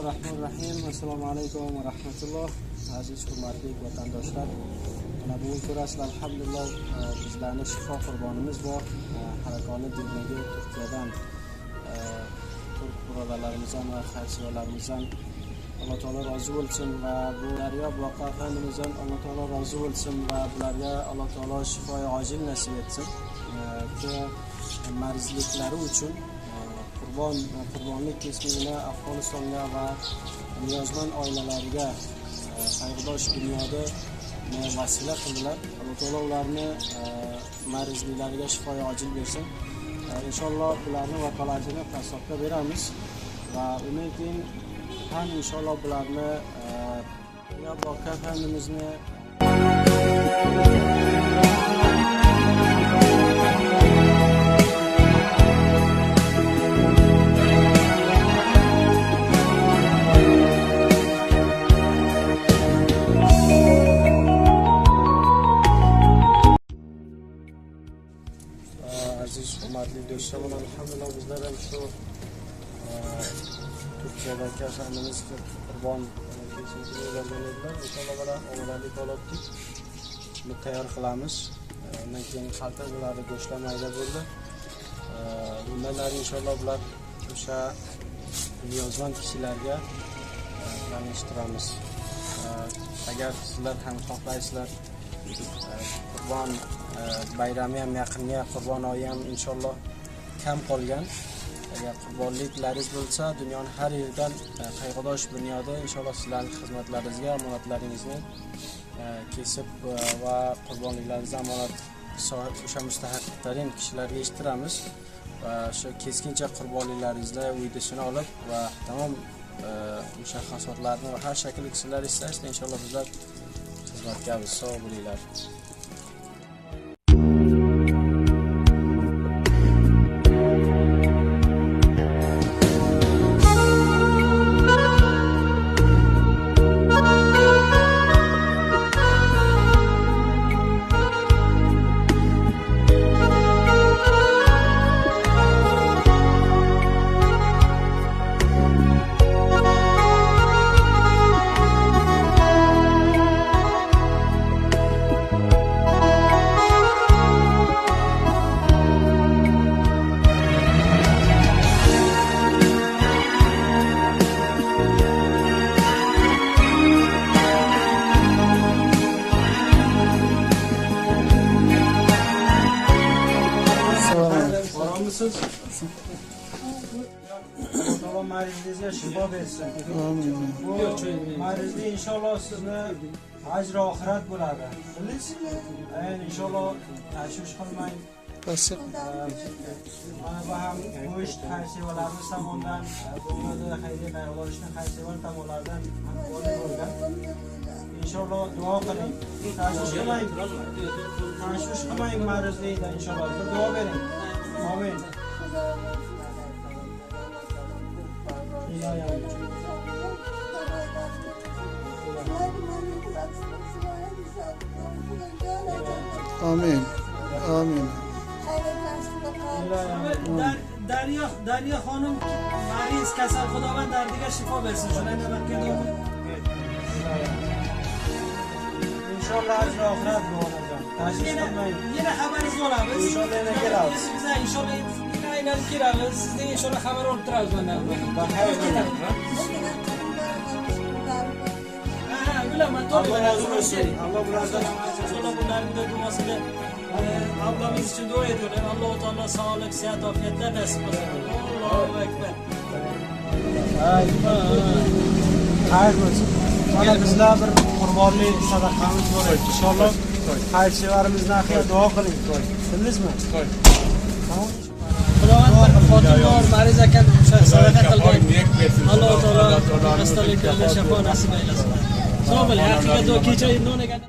Bismillahirrahmanirrahim. Assalomu alaykum va rahmatulloh. Aziz hurmatli vatandoshlar, mana bugun ko'rasizlar, alhamdulillah, bizlarning shifo qurbonimiz bor. Harakoni dinligi Turkiyadan turk birodarlarimizdan va xayrsiyorlarimizdan Alloh taolo rozi bo'lsin va bu daryo Boqa Efendimizdan Alloh taolo rozi bo'lsin va bularga Alloh taolo shifoy ojil nasib etsin. Marzliklari uchun qurbonlik kesmagina Afg'onistonga va niyozmand oilalariga qayg'udosh dunyoda vasila qildilar. Alloh taolo ularni marzliklariga shifoy ojil bersin. Inshaalloh ularni vakolatini qassobga beramiz va undan keyin ham inshaalloh bularni Boqa Efendimizni aziz hurmatli do'stlar, alhamdulillah bizlar ham shu Turkiyadagi Efendimiz qurbon kesimlardan edilar. Inshaalloh bilan omonatlik oldik. Buni tayyor qilamiz. Undan keyin xalta bo'ladi, go'shtlar mayda bo'ldi. Bundan beri inshaalloh bular o'sha niyozmand kishilarga tanishtiramiz. Agar sizlar ham xohlaysizlar, qurbon bayrami ham yaqinga, qurbon oyi ham inshaalloh kam qolgan. Agar qurbonliklaringiz bo'lsa, dunyoning har yeridan qayg'udosh dunyoda inshaalloh sizlarning xizmatlaringizga omonatlaringizni kesib va qurbonliklaringizni omonat o'sha mustahaqqirin kishilarga eshittiramiz va shu keskincha qurbonliklaringizda videosini olib va tamom mushaxasotlarni va har shaklli kishilar istashda inshaalloh bizlar xizmatgamiz. Sog' bo'linglar. Allah marizingizga shifo bersin. Bu marizda inshaalloh sizni ajr oxirat bo'ladi. Inshaalloh tashvish qilmang. Mana bu ham go'sht haysiyalarimiz tomonidan bo'ladi, xayriya qayg'urishning haysiyalar tomonlaridan bo'lgan. Inshaalloh duo qiling. Tashvish qilmang. Tashvish qilmang marizda inshaalloh. Duo bering. Amin. Amin. Amin. Daryo xonim mariz kasal, Xudovand dardiga shifo bersin. Shularga baraka o'qing. Inshaalloh ajr oxirat bo'lajon. Tashvish qilmang. Yana xabaringiz bo'lamiz. Inshaalloh yana kelamiz. Biz inshaalloh aylanib kelamiz. Sizdan inshaalloh xabar olib turamiz bundan. Bilaman, to'g'ri. Alloh bulardan inshaalloh bularning duosiga Avlamiz uchun duo ediyorlar. Alloh taolo sog'lik, sihat, ofiyatlar nasib qilsin. Allohu akbar. Xayr bo'lsin. Mana bizlar bir qurbonlik sadaqamiz bor. Inshaalloh xayrsevarimizni axiga duo qiling. Bildingizmi? Tamom. Xudovand xotinlar mariz ekan sadaqa qilgan. Alloh taolo hastaliklarga shifo nasib aylasin. Sog' bo'ling, axiga duo kecha non ekan.